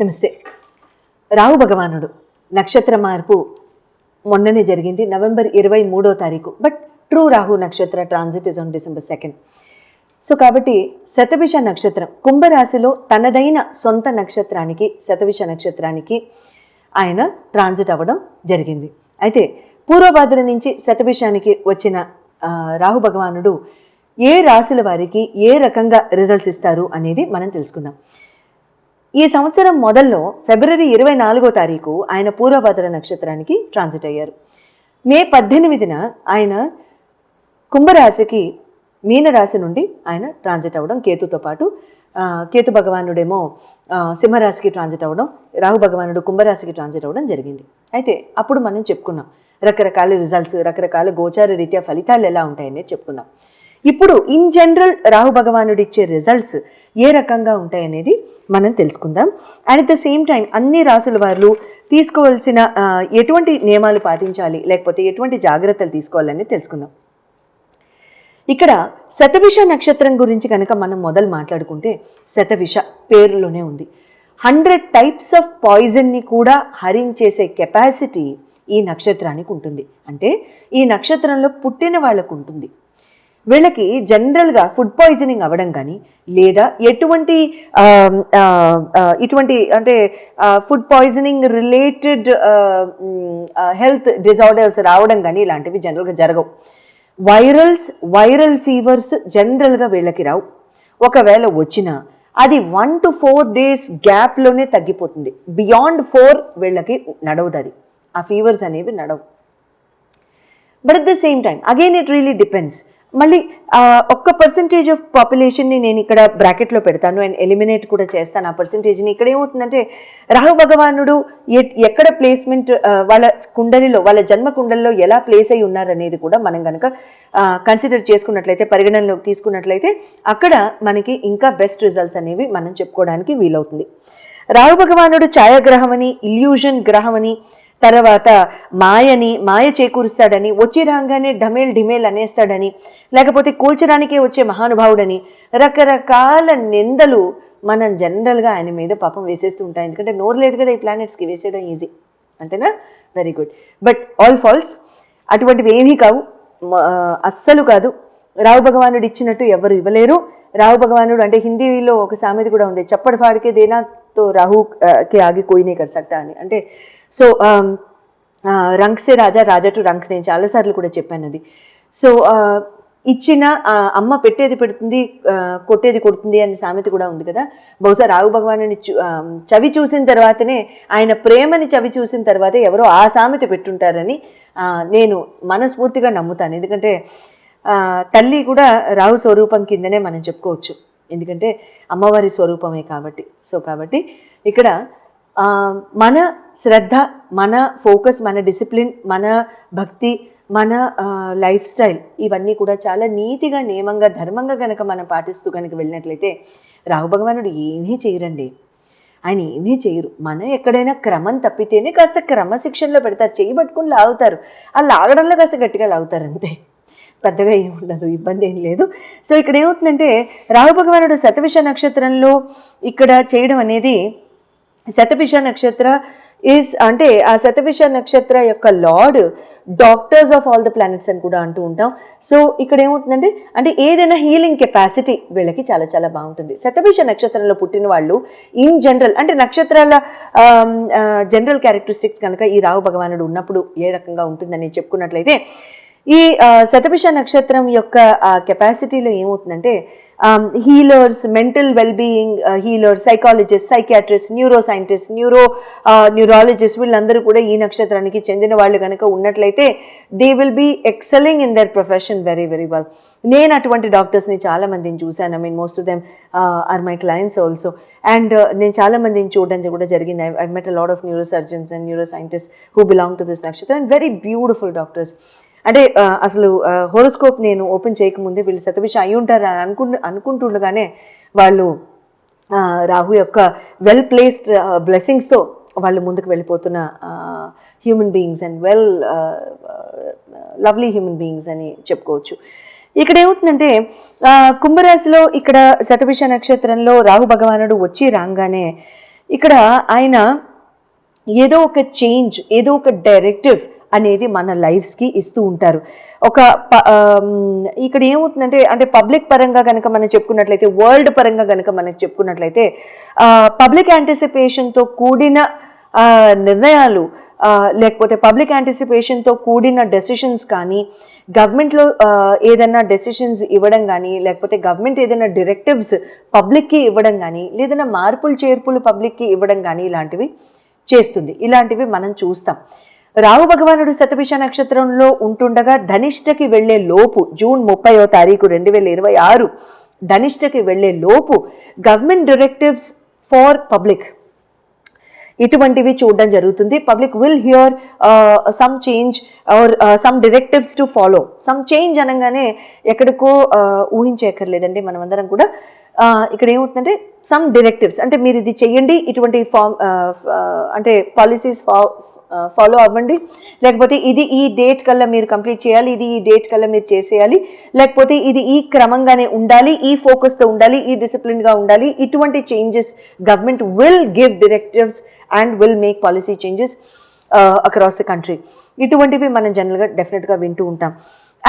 నమస్తే. రాహు భగవానుడు నక్షత్ర మార్పు మొన్ననే జరిగింది, నవంబర్ 23వ తారీఖు. బట్ ట్రూ రాహు నక్షత్ర transit is on December 2nd. So కాబట్టి శతభిష నక్షత్రం కుంభరాశిలో తనదైన సొంత నక్షత్రానికి శతభిష నక్షత్రానికి ఆయన ట్రాన్సిట్ అవ్వడం జరిగింది. అయితే పూర్వభాద్ర నుంచి శతభిషానికి వచ్చిన రాహు భగవానుడు ఏ రాశుల వారికి ఏ రకంగా రిజల్ట్స్ ఇస్తారు అనేది మనం తెలుసుకుందాం. ఈ సంవత్సరం మొదల్లో ఫిబ్రవరి 24వ తారీఖు ఆయన పూర్వభద్ర నక్షత్రానికి ట్రాన్సిట్ అయ్యారు. మే 18న ఆయన కుంభరాశికి మీనరాశి నుండి ఆయన ట్రాన్సిట్ అవ్వడం, కేతుతో పాటు కేతు భగవానుడేమో సింహరాశికి ట్రాన్సిట్ అవ్వడం, రాహు భగవానుడు కుంభరాశికి ట్రాన్సిట్ అవ్వడం జరిగింది. అయితే అప్పుడు మనం చెప్పుకున్నాం రకరకాల రిజల్ట్స్, రకరకాల గోచార రీత్యా ఫలితాలు ఎలా ఉంటాయనేది చెప్పుకుందాం. ఇప్పుడు ఇన్ జనరల్ రాహు భగవానుడు ఇచ్చే రిజల్ట్స్ ఏ రకంగా ఉంటాయనేది మనం తెలుసుకుందాం. And at the same time అన్ని రాసుల వారు తీసుకోవాల్సిన ఎటువంటి నియమాలు పాటించాలి, లేకపోతే ఎటువంటి జాగ్రత్తలు తీసుకోవాలని తెలుసుకుందాం. ఇక్కడ శతభిష నక్షత్రం గురించి కనుక మనం మొదలు మాట్లాడుకుంటే, శతభిష పేరులోనే ఉంది. 100 టైప్స్ ఆఫ్ పాయిజన్ని కూడా హరించేసే కెపాసిటీ ఈ నక్షత్రానికి ఉంటుంది. అంటే ఈ నక్షత్రంలో పుట్టిన వాళ్ళకు ఉంటుంది. వీళ్ళకి జనరల్గా ఫుడ్ పాయిజనింగ్ అవ్వడం కానీ, లేదా ఇటువంటి అంటే food poisoning related health disorders రావడం కానీ ఇలాంటివి జనరల్గా జరగవు. వైరల్ ఫీవర్స్ జనరల్గా వీళ్ళకి రావు. ఒకవేళ వచ్చినా అది 1 to 4 days గ్యాప్లోనే తగ్గిపోతుంది. బియాండ్ 4 వీళ్ళకి నడవదు, అది ఆ ఫీవర్స్ అనేవి నడవు. But at the same time again it really depends. మళ్ళీ ఒక్క పర్సంటేజ్ ఆఫ్ పాపులేషన్ని నేను ఇక్కడ బ్రాకెట్లో పెడతాను అండ్ ఎలిమినేట్ కూడా చేస్తాను ఆ పర్సంటేజ్ని. ఇక్కడ ఏమవుతుందంటే రాహు భగవానుడు ఎక్కడ ప్లేస్మెంట్ వాళ్ళ కుండలిలో, వాళ్ళ జన్మ కుండలిలో ఎలా ప్లేస్ అయి ఉన్నారనేది కూడా మనం కనుక కన్సిడర్ చేసుకున్నట్లయితే, పరిగణనలోకి తీసుకున్నట్లయితే అక్కడ మనకి ఇంకా బెస్ట్ రిజల్ట్స్ అనేవి మనం చెప్పుకోవడానికి వీలవుతుంది. రాహు భగవానుడు ఛాయాగ్రహం అని, ఇల్యూజన్ గ్రహం అని, తర్వాత మాయ చేకూరుస్తాడని, వచ్చి రాగానే ఢమేల్ అనేస్తాడని, లేకపోతే కూల్చడానికే వచ్చే మహానుభావుడని రకరకాల నిందలు మనం జనరల్గా ఆయన మీద పాపం వేసేస్తూ ఉంటాం. ఎందుకంటే నోరు లేదు కదా ఈ ప్లానెట్స్కి, వేసేయడం ఈజీ, అంతేనా? Very good. But all false, అటువంటివి ఏమీ కావు, అస్సలు కాదు. రాహు భగవానుడు ఇచ్చినట్టు ఎవరు ఇవ్వలేరు. రాహు భగవానుడు అంటే హిందీలో ఒక సామెత కూడా ఉంది, చప్పటి ఫాడికే దేనాతో రాహుకి ఆగి కోయినే కర్ సక్తా అని. అంటే so రంక్ say Raja, Raja to రంక్, నేను చాలాసార్లు కూడా చెప్పాను అది. సో ఇచ్చిన అమ్మ పెట్టేది పెడుతుంది, కొట్టేది కొడుతుంది అనే సామెత కూడా ఉంది కదా. బహుశా రాహు భగవానుని చవి చూసిన తర్వాతనే, ఆయన ప్రేమని చవి చూసిన తర్వాతే ఎవరో ఆ సామెత పెట్టుంటారని నేను మనస్ఫూర్తిగా నమ్ముతాను. ఎందుకంటే తల్లి కూడా రాహు స్వరూపం కిందనే మనం చెప్పుకోవచ్చు, ఎందుకంటే అమ్మవారి స్వరూపమే కాబట్టి. సో కాబట్టి ఇక్కడ మన శ్రద్ధ, మన ఫోకస్, మన డిసిప్లిన్, మన భక్తి, మన లైఫ్ స్టైల్ ఇవన్నీ కూడా చాలా నీతిగా, నియమంగా, ధర్మంగా కనుక మనం పాటిస్తూ కనుక వెళ్ళినట్లయితే రాహు భగవానుడు ఏమీ చేయరండి. ఆయన ఏమీ చేయరు. మనం ఎక్కడైనా క్రమం తప్పితేనే కాస్త క్రమశిక్షణలో పెడతారు, చేయి పట్టుకుని లాగుతారు. ఆ లాగడంలో కాస్త గట్టిగా లాగుతారు, అంతే, పెద్దగా ఏముండదు, ఇబ్బంది ఏం లేదు. సో ఇక్కడ ఏమవుతుందంటే రాహు భగవానుడు శతభిష నక్షత్రంలో ఇక్కడ చేయడం అనేది, శతభిష నక్షత్ర అంటే ఆ శతభిష నక్షత్ర యొక్క lord doctors of all the planets అని కూడా అంటూ ఉంటాం. సో ఇక్కడ ఏమవుతుందంటే, అంటే ఏదైనా హీలింగ్ కెపాసిటీ వీళ్ళకి చాలా చాలా బాగుంటుంది. శతభిష నక్షత్రంలో పుట్టిన వాళ్ళు ఇన్ జనరల్, అంటే నక్షత్రాల జనరల్ క్యారెక్టరిస్టిక్స్ కనుక ఈ రాహు భగవానుడు ఉన్నప్పుడు ఏ రకంగా ఉంటుందని చెప్పుకున్నట్లయితే, ఈ శతభిష నక్షత్రం యొక్క కెపాసిటీలో ఏమవుతుందంటే, healers, mental wellbeing healers, psychologist, psychiatrist, neuro scientist, neurologist వీళ్ళందరూ కూడా ఈ నక్షత్రానికి చెందిన వాళ్ళు కనుక ఉన్నట్లయితే they will be excelling in their profession very very well. నేను అటువంటి డాక్టర్స్ని చాలామందిని చూశాను. I mean most of them are my clients also. And నేను చాలామందిని చూడడం కూడా జరిగింది. I met a lot of neuro surgeons and neuro scientist who belong to this నక్షత్రం అండ్ వెరీ బ్యూటిఫుల్ డాక్టర్స్. అంటే అసలు హోరోస్కోప్ నేను ఓపెన్ చేయకముందే వీళ్ళు శతభిష అయి ఉంటారు అని అనుకుంటుండగానే వాళ్ళు రాహు యొక్క వెల్ ప్లేస్డ్ బ్లెస్సింగ్స్తో వాళ్ళు ముందుకు వెళ్ళిపోతున్న human beings and lovely human beings అని చెప్పుకోవచ్చు. ఇక్కడ ఏమవుతుందంటే కుంభరాశిలో ఇక్కడ శతభిష నక్షత్రంలో రాహు భగవానుడు వచ్చి రాగానే ఇక్కడ ఆయన ఏదో ఒక చేంజ్, ఏదో ఒక డైరెక్టివ్ అనేది మన లైఫ్స్కి ఇస్తూ ఉంటారు. ఇక్కడ ఏమవుతుందంటే, అంటే పబ్లిక్ పరంగా కనుక మనం చెప్పుకున్నట్లయితే, వరల్డ్ పరంగా కనుక మనం చెప్పుకున్నట్లయితే, పబ్లిక్ యాంటిసిపేషన్తో కూడిన నిర్ణయాలు, లేకపోతే పబ్లిక్ యాంటిసిపేషన్తో కూడిన డెసిషన్స్ కానీ, గవర్నమెంట్లో ఏదైనా డెసిషన్స్ ఇవ్వడం కానీ, లేకపోతే గవర్నమెంట్ ఏదైనా డైరెక్టివ్స్ పబ్లిక్కి ఇవ్వడం కానీ, లేదన్నా మార్పులు చేర్పులు పబ్లిక్కి ఇవ్వడం కానీ ఇలాంటివి చేస్తుంది. ఇలాంటివి మనం చూస్తాం. రాహు భగవానుడు శతభిష నక్షత్రంలో ఉంటుండగా ధనిష్టకి వెళ్లే లోపు, జూన్ 30వ తారీఖు 2026 ధనిష్టకి వెళ్లే లోపు గవర్నమెంట్ డైరెక్టివ్స్ ఫార్ పబ్లిక్ ఇటువంటివి చూడడం జరుగుతుంది. Public will hear some change or some directives to follow. Some change అనగానే ఎక్కడికో ఊహించేయక్కర్లేదండి. మనమందరం కూడా ఇక్కడ ఏమవుతుందంటే, సమ్ డైరెక్టివ్స్ అంటే మీరు ఇది చెయ్యండి, ఇటువంటి అంటే పాలసీస్ ఫాలో అవ్వండి, లేకపోతే ఇది ఈ డేట్ కల్లా మీరు కంప్లీట్ చేయాలి, ఇది ఈ డేట్ కల్లా మీరు చేసేయాలి, లేకపోతే ఇది ఈ క్రమంగానే ఉండాలి, ఈ ఫోకస్తో ఉండాలి, ఈ డిసిప్లిన్గా ఉండాలి. ఇటువంటి changes government will give directives and will make policy changes across the country. ఇటువంటివి మనం జనరల్గా డెఫినెట్గా వింటూ ఉంటాం.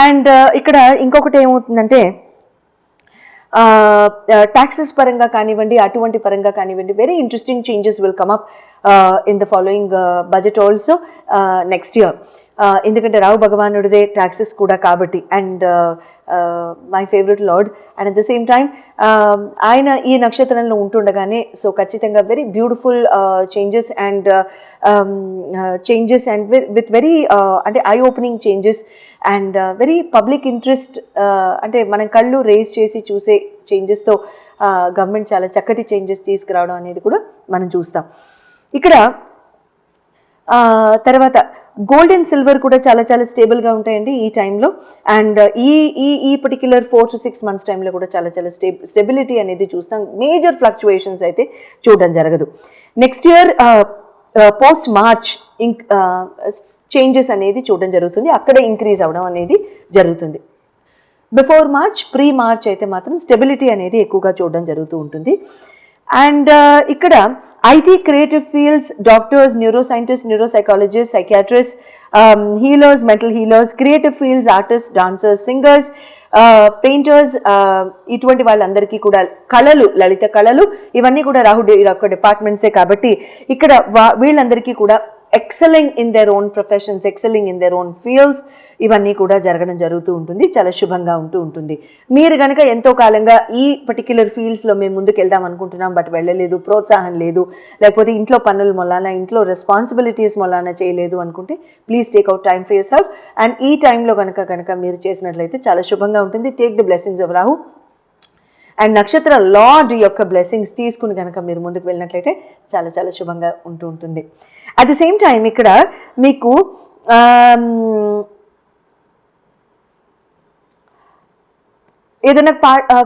అండ్ ఇక్కడ ఇంకొకటి ఏమవుతుందంటే, taxes పరంగా కానివ్వండి, అటువంటి పరంగా కానివ్వండి, very interesting changes will come up in the following budget also next year. ఎందుకంటే రావు భగవానుడిదే ట్యాక్సెస్ కూడా కాబట్టి, and my favourite lord, and at the same time ఆయన ఈ నక్షత్రంలో ఉంటుండగానే, సో ఖచ్చితంగా very beautiful changes and with very అంటే eye opening changes and very public interest, అంటే మనం కళ్ళు రేస్ చేసి చూసే చేంజెస్తో గవర్నమెంట్ చాలా చక్కటి చేంజెస్ తీసుకురావడం అనేది కూడా మనం చూస్తాం. ఇక్కడ తర్వాత గోల్డ్ అండ్ సిల్వర్ కూడా చాలా చాలా స్టేబుల్గా ఉంటాయండి ఈ టైంలో. అండ్ ఈ పర్టిక్యులర్ 4 to 6 months టైంలో కూడా చాలా చాలా స్టెబిలిటీ అనేది చూస్తాం. మేజర్ ఫ్లక్చువేషన్స్ అయితే చూడడం జరగదు. Next year post March changes అనేది చూడడం జరుగుతుంది. అక్కడే ఇంక్రీజ్ అవ్వడం అనేది జరుగుతుంది. బిఫోర్ మార్చ్, ప్రీ మార్చ్ అయితే మాత్రం స్టెబిలిటీ అనేది ఎక్కువగా చూడడం జరుగుతూ ఉంటుంది. అండ్ ఇక్కడ IT, creative fields, doctors, neuro scientist, neuro psychologist, psychiatrist, healers, mental healers, creative fields, artist, dancers, singers, painters, ఇటువంటి వాళ్ళందరికీ కూడా కళలు, లలిత కళలు, ఇవన్నీ కూడా రాహు యొక్క డిపార్ట్మెంట్సే కాబట్టి ఇక్కడ వీళ్ళందరికీ కూడా excelling in their own professions, excelling in their own fields, ఇవన్నీ కూడా జరగడం జరుగుతూ ఉంటుంది. చాలా శుభంగా ఉంటూ ఉంటుంది. మీరు కనుక ఎంతో కాలంగా ఈ పర్టిక్యులర్ ఫీల్డ్స్లో మేము ముందుకు వెళ్దాం అనుకుంటున్నాం, బట్ వెళ్ళలేదు, ప్రోత్సాహం లేదు, లేకపోతే ఇంట్లో పనుల మొలాన, ఇంట్లో రెస్పాన్సిబిలిటీస్ మొలాన చేయలేదు అనుకుంటే, please take out time for your self. And ఈ టైంలో కనుక మీరు చేసినట్లయితే చాలా శుభంగా ఉంటుంది. Take the blessings of Rahu and నక్షత్ర లార్డ్ యొక్క బ్లెస్సింగ్స్ తీసుకుని కనుక మీరు ముందుకు వెళ్ళినట్లయితే చాలా చాలా శుభంగా ఉంటూ ఉంటుంది. అట్ ది సేమ్ టైం ఇక్కడ మీకు ఏదైనా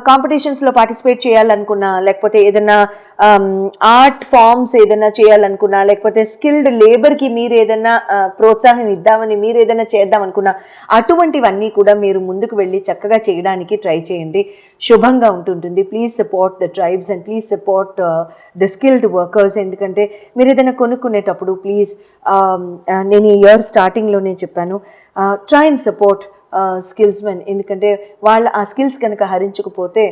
కాంపిటీషన్స్లో పార్టిసిపేట్ చేయాలనుకున్నా, లేకపోతే ఏదైనా ఆర్ట్ ఫామ్స్ ఏదైనా చేయాలనుకున్నా, లేకపోతే స్కిల్డ్ లేబర్కి మీరు ఏదైనా ప్రోత్సాహం ఇద్దామని మీరు ఏదైనా చేద్దామనుకున్నా, అటువంటివన్నీ కూడా మీరు ముందుకు వెళ్ళి చక్కగా చేయడానికి ట్రై చేయండి. శుభంగా ఉంటుంటుంది. Please support the tribes and please support the skilled workers. ఎందుకంటే మీరు ఏదైనా కొనుక్కునేటప్పుడు ప్లీజ్, నేను ఈ ఇయర్ స్టార్టింగ్లోనే చెప్పాను, try and support skills men. ఎందుకంటే వాళ్ళ ఆ స్కిల్స్ కనుక హరించకపోతే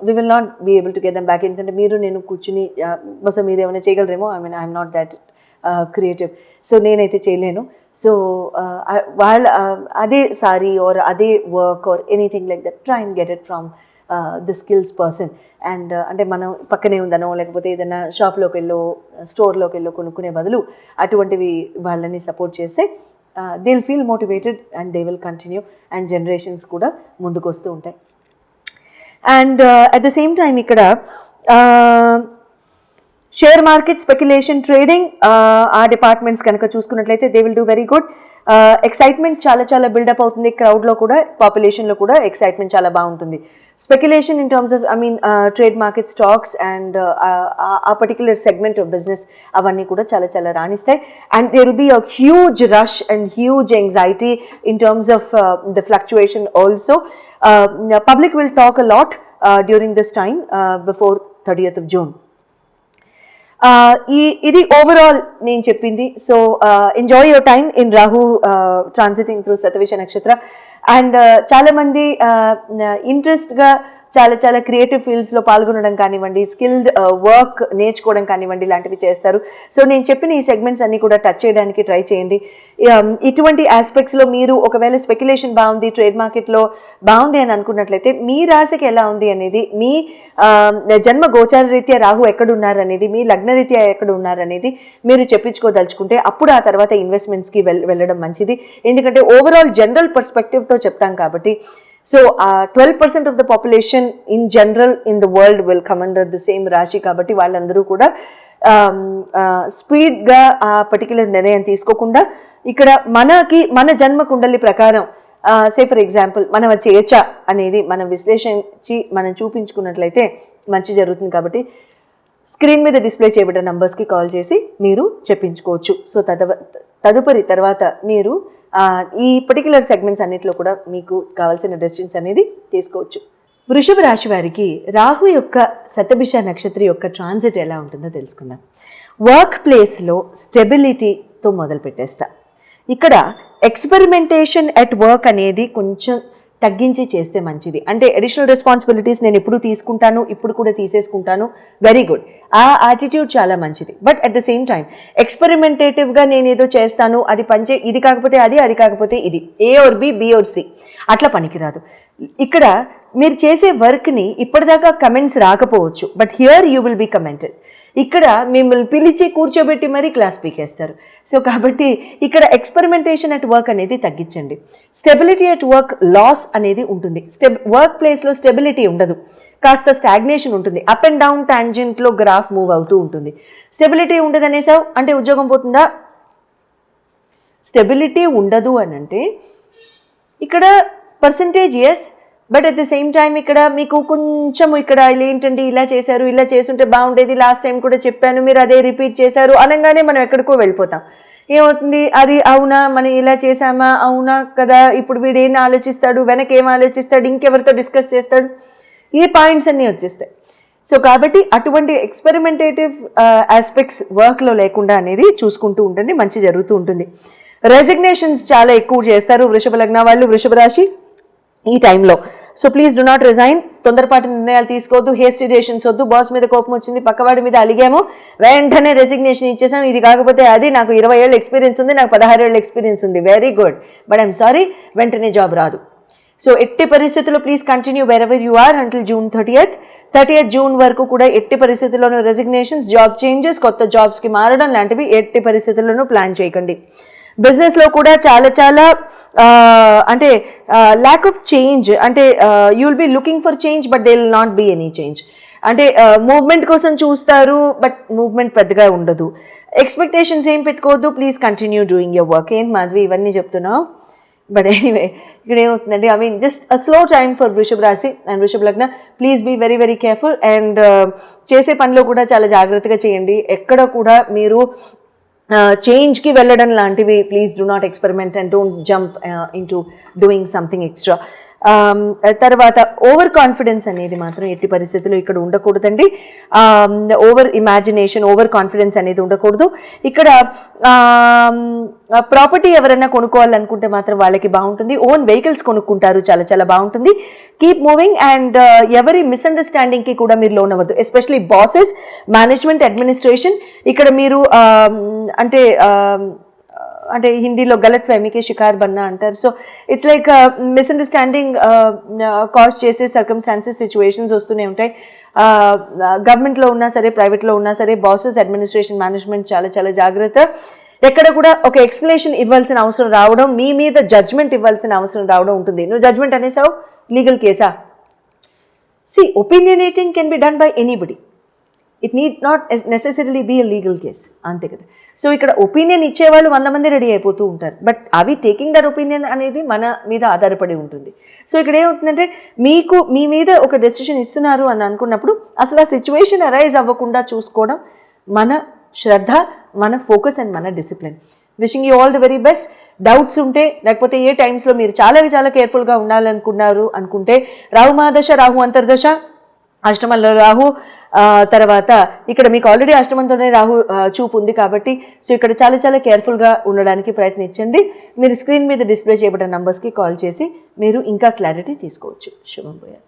we will not be able to get them back. ఎందుకంటే మీరు నేను కూర్చుని బహుశా మీరు ఏమైనా చేయగలరేమో, I'm not that creative, so నేనైతే చేయలేను. సో వాళ్ళ అదే సారీ ఆర్ అదే work or anything like that, try and get it from the skills person. And అంటే మనం పక్కనే ఉందనో, లేకపోతే ఏదైనా షాప్లోకి వెళ్ళో, స్టోర్లోకి వెళ్ళో కొనుక్కునే బదులు అటువంటివి వాళ్ళని సపోర్ట్ చేస్తే they will feel motivated and they will continue, and generations కూడా ముందుకు వస్తూ ఉంటాయి. And at the same time ఇక్కడ షేర్ మార్కెట్, స్పెక్యులేషన్, ట్రేడింగ్, ఆ డిపార్ట్మెంట్స్ కనుక చూసుకున్నట్లయితే they will do very good. Excitement చాలా చాలా బిల్డప్ అవుతుంది. క్రౌడ్లో కూడా, పాపులేషన్లో కూడా ఎక్సైట్మెంట్ చాలా బాగుంటుంది. Speculation in terms of trade market, stocks and ఆ పర్టిక్యులర్ సెగ్మెంట్ ఆఫ్ బిజినెస్, అవన్నీ కూడా చాలా చాలా రాణిస్తాయి. And there will be a huge rush and huge anxiety in terms of the fluctuation also. Public will talk a lot during this time before 30th of June. ఇది overall నేను చెప్పింది. So enjoy your time in Rahu transiting through Shatabhisha నక్షత్ర. And చాలా మంది ఇంట్రెస్ట్గా చాలా creative ఫీల్డ్స్లో పాల్గొనడం కానివ్వండి, స్కిల్డ్ వర్క్ నేర్చుకోవడం కానివ్వండి, ఇలాంటివి చేస్తారు. సో నేను చెప్పిన ఈ సెగ్మెంట్స్ అన్ని కూడా టచ్ చేయడానికి ట్రై చేయండి. ఇటువంటి ఆస్పెక్ట్స్లో మీరు ఒకవేళ స్పెక్యులేషన్ బాగుంది, ట్రేడ్ మార్కెట్లో బాగుంది అని అనుకున్నట్లయితే మీ రాశికి ఎలా ఉంది అనేది, మీ జన్మ గోచార రీత్యా రాహు ఎక్కడున్నారు అనేది, మీ లగ్న రీత్యా ఎక్కడ ఉన్నారు అనేది మీరు చెప్పించుకోదలుచుకుంటే అప్పుడు ఆ తర్వాత ఇన్వెస్ట్మెంట్స్కి వెళ్ళడం మంచిది. ఎందుకంటే ఓవరాల్ జనరల్ పర్స్పెక్టివ్తో చెప్తాం కాబట్టి. So 12% of the population in general in the world will come under the same రాశి. కాబట్టి వాళ్ళందరూ కూడా స్పీడ్గా ఆ పర్టికులర్ నిర్ణయం తీసుకోకుండా ఇక్కడ మన జన్మ కుండలి ప్రకారం సే ఫర్ ఎగ్జాంపుల్ మనం అది చేయొచ్చా అనేది మనం విశ్లేషించి మనం చూపించుకున్నట్లయితే మంచి జరుగుతుంది. కాబట్టి స్క్రీన్ మీద డిస్ప్లే చేయబడ్డ నంబర్స్కి కాల్ చేసి మీరు చెప్పించుకోవచ్చు. సో తదుపరి తర్వాత మీరు ఈ పర్టికులర్ సెగ్మెంట్స్ అన్నిటిలో కూడా మీకు కావాల్సిన డెసిషన్స్ అనేది తీసుకోవచ్చు. వృషభ రాశి వారికి రాహు యొక్క శతభిష నక్షత్ర యొక్క ట్రాన్సిట్ ఎలా ఉంటుందో తెలుసుకుందాం. వర్క్ ప్లేస్లో స్టెబిలిటీతో మొదలు పెట్టేస్తా. ఇక్కడ ఎక్స్పెరిమెంటేషన్ ఎట్ వర్క్ అనేది కొంచెం తగ్గించి చేస్తే మంచిది. అంటే అడిషనల్ రెస్పాన్సిబిలిటీస్ నేను ఎప్పుడు తీసుకుంటాను, ఇప్పుడు కూడా తీసేసుకుంటాను, వెరీ గుడ్, ఆ యాటిట్యూడ్ చాలా మంచిది. But at the same time ఎక్స్పెరిమెంటేటివ్గా నేను ఏదో చేస్తాను, అది ఇది కాకపోతే అది కాకపోతే ఇది, A or B or C, అట్లా పనికిరాదు. ఇక్కడ మీరు చేసే వర్క్ని ఇప్పటిదాకా కమెంట్స్ రాకపోవచ్చు, but here you will be commented. ఇక్కడ మిమ్మల్ని పిలిచి కూర్చోబెట్టి మరీ క్లాస్ పీకేస్తారు. సో కాబట్టి ఇక్కడ ఎక్స్పెరిమెంటేషన్ అట్ వర్క్ అనేది తగ్గించండి. స్టెబిలిటీ అట్ వర్క్ లాస్ అనేది ఉంటుంది. వర్క్ ప్లేస్లో స్టెబిలిటీ ఉండదు, కాస్త స్టాగ్నేషన్ ఉంటుంది. అప్ అండ్ డౌన్ టాంజెంట్లో గ్రాఫ్ మూవ్ అవుతూ ఉంటుంది. స్టెబిలిటీ ఉండదు అనేసావు అంటే ఉద్యోగం పోతుందా? స్టెబిలిటీ ఉండదు అని అంటే ఇక్కడ percentage yes, but at the same time ఇక్కడ మీకు కొంచెం ఇక్కడ ఏంటండి ఇలా చేశారు, ఇలా చేస్తుంటే బాగుండేది, లాస్ట్ టైం కూడా చెప్పాను, మీరు అదే రిపీట్ చేశారు అనగానే మనం ఎక్కడికో వెళ్ళిపోతాం. ఏమవుతుంది, అది అవునా, మనం ఇలా చేసామా, అవునా కదా, ఇప్పుడు వీడు ఏం ఆలోచిస్తాడు, వెనక ఏం ఆలోచిస్తాడు, ఇంకెవరితో డిస్కస్ చేస్తాడు, ఈ పాయింట్స్ అన్నీ వచ్చేస్తాయి. సో కాబట్టి అటువంటి ఎక్స్పెరిమెంటేటివ్ ఆస్పెక్ట్స్ వర్క్లో లేకుండా అనేది చూసుకుంటూ ఉండండి, మంచి జరుగుతూ ఉంటుంది. రెసిగ్నేషన్స్ చాలా ఎక్కువ చేస్తారు వృషభ లగ్న వాళ్ళు, వృషభ రాశి ఈ టైంలో. So please do not resign. తొందరపాటు నిర్ణయాలు తీసుకోవద్దు, హేస్టీ డెసిషన్స్ వద్దు. బాస్ మీద కోపం వచ్చింది, పక్కవాడి మీద అలిగాము, వెంటనే రెసిగ్నేషన్ ఇచ్చేసాం, ఇది కాకపోతే అది, నాకు 20 ఏళ్ళ ఎక్స్పీరియన్స్ ఉంది, నాకు 16 ఏళ్ళ ఎక్స్పీరియన్స్ ఉంది, very good, but I'm sorry, వెంటనే జాబ్ రాదు. సో ఎట్టి పరిస్థితుల్లో please continue wherever you are until June 30th June వరకు కూడా ఎట్టి పరిస్థితుల్లోనూ రెసిగ్నేషన్స్, జాబ్ చేంజెస్, కొత్త జాబ్స్కి మారడం లాంటివి ఎట్టి పరిస్థితుల్లోనూ ప్లాన్ చేయకండి. బిజినెస్లో కూడా చాలా అంటే ల్యాక్ ఆఫ్ చేంజ్, అంటే you will be looking for change but they will not be any change. అంటే మూవ్మెంట్ కోసం చూస్తారు బట్ మూవ్మెంట్ పెద్దగా ఉండదు. ఎక్స్పెక్టేషన్స్ ఏం పెట్టుకోవద్దు, please continue doing your work. ఏంటి మాధవి ఇవన్నీ చెప్తున్నావు? బట్ ఎనీవే ఇక్కడ ఏమవుతుందంటే just a slow time for వృషభ రాశి అండ్ వృషభ లగ్న. Please be very very careful and చేసే పనిలో కూడా చాలా జాగ్రత్తగా చేయండి. ఎక్కడ కూడా మీరు చేంజ్కి వెళ్ళడం లాంటివి please do not experiment and don't jump in to doing something extra. తర్వాత ఓవర్ కాన్ఫిడెన్స్ అనేది మాత్రం ఎట్టి పరిస్థితుల్లో ఇక్కడ ఉండకూడదండి. ఓవర్ ఇమాజినేషన్, ఓవర్ కాన్ఫిడెన్స్ అనేది ఉండకూడదు. ఇక్కడ ప్రాపర్టీ ఎవరైనా కొనుక్కోవాలనుకుంటే మాత్రం వాళ్ళకి బాగుంటుంది. ఓన్ వెహికల్స్ కొనుక్కుంటారు, చాలా బాగుంటుంది. కీప్ మూవింగ్ అండ్ ఎవరి మిస్అండర్స్టాండింగ్కి కూడా మీరు లోన్ అవ్వద్దు. Especially bosses, management, administration. ఇక్కడ మీరు అంటే హిందీలో గలత్ ఫెమికే షికార్ బన్నా అంటారు. So it's like misunderstanding cause చేసే సర్కమ్స్టాన్సెస్, సిచ్యువేషన్స్ వస్తూనే ఉంటాయి. గవర్నమెంట్లో ఉన్నా సరే, ప్రైవేట్లో ఉన్నా సరే, బాసెస్, అడ్మినిస్ట్రేషన్, మేనేజ్మెంట్ చాలా జాగ్రత్త. ఎక్కడ కూడా ఒక ఎక్స్ప్లెనేషన్ ఇవ్వాల్సిన అవసరం రావడం, మీ మీద జడ్జ్మెంట్ ఇవ్వాల్సిన అవసరం రావడం ఉంటుంది. నువ్వు జడ్జ్మెంట్ అనేసావు, లీగల్ కేసా? See, opinionating can be done by anybody, it need not necessarily be a legal case, అంతే కదా. సో ఇక్కడ ఒపీనియన్ ఇచ్చేవాళ్ళు 100 మంది రెడీ అయిపోతూ ఉంటారు, బట్ అవి టేకింగ్ దట్ ఒపీనియన్ అనేది మన మీద ఆధారపడి ఉంటుంది. సో ఇక్కడ ఏమవుతుందంటే మీ మీద ఒక డెసిషన్ ఇస్తున్నారు అని అనుకున్నప్పుడు అసలు ఆ సిచ్యువేషన్ అరైజ్ అవ్వకుండా చూసుకోవడం మన శ్రద్ధ, మన ఫోకస్ అండ్ మన discipline. Wishing you all the very best. Doubts ఉంటే, లేకపోతే ఏ టైమ్స్లో మీరు చాలా కేర్ఫుల్గా ఉండాలనుకున్నారు అనుకుంటే, రాహు మహాదశ, రాహు అంతర్దశ, అష్టమంలో రాహు, తర్వాత ఇక్కడ మీకు ఆల్రెడీ అష్టమంతోనే రాహు చూపు ఉంది కాబట్టి సో ఇక్కడ చాలా చాలా కేర్ఫుల్గా ఉండడానికి ప్రయత్నించండి. మీరు స్క్రీన్ మీద డిస్ప్లే చేయబడిన నంబర్స్కి కాల్ చేసి మీరు ఇంకా క్లారిటీ తీసుకోవచ్చు. శుభం భూయాత్.